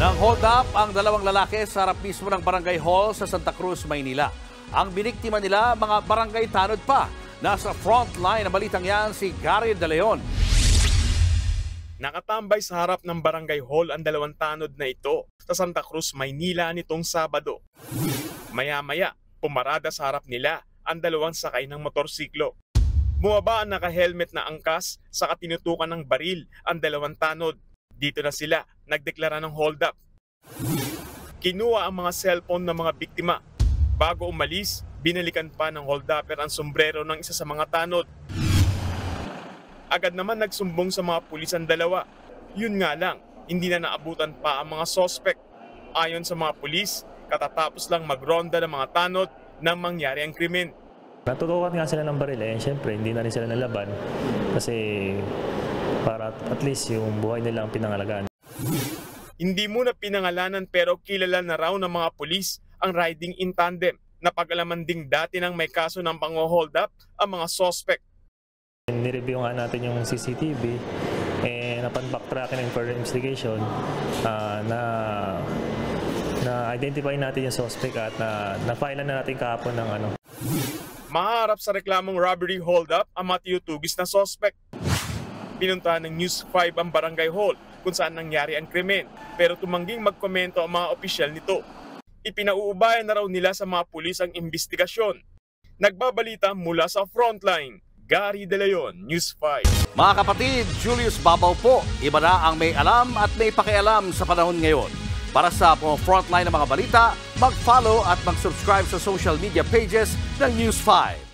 Nang hold up ang dalawang lalaki sa harap mismo ng Barangay Hall sa Santa Cruz, Maynila. Ang biniktima nila, mga barangay tanod pa. Nasa front line ng balitang yan si Gary De Leon. Nakatambay sa harap ng Barangay Hall ang dalawang tanod na ito sa Santa Cruz, Maynila nitong Sabado. Maya-maya, pumarada sa harap nila ang dalawang sakay ng motorsiklo. Bumaba ang naka-helmet na angkas sa katinutukan ng baril ang dalawang tanod. Dito na sila nagdeklara ng hold up. Kinuha ang mga cellphone ng mga biktima. Bago umalis, binalikan pa ng hold upper ang sombrero ng isa sa mga tanod. Agad naman nagsumbong sa mga pulis ang dalawa. Yun nga lang, hindi na naabutan pa ang mga sospek. Ayon sa mga pulis, katatapos lang magronda ng mga tanod nang mangyari ang krimen. Natutukan nga sila ng baril siyempre hindi na rin sila nalaban kasi para at least yung buhay nila ang pinangalagaan. Hindi muna pinangalanan pero kilala na raw ng mga pulis ang riding in tandem. Napag-alaman ding dati nang may kaso ng pang-hold up ang mga suspect. Nireview nga natin yung CCTV napan backtracking and further investigation na-identify natin yung suspect at na-file na natin kahapon ng Maharap sa reklamong robbery hold up ang mga tinutugis na suspect. Pinuntahan ng News 5 ang Barangay Hall kung saan nangyari ang krimen pero tumangging magkomento ang mga opisyal nito. Ipinauubayan na raw nila sa mga pulis ang investigasyon. Nagbabalita mula sa frontline, Gary De Leon, News 5. Mga kapatid, Julius Babaw po. Iba na ang may alam at may pakialam sa panahon ngayon. Para sa frontline ng mga balita, mag-follow at mag-subscribe sa social media pages ng News 5.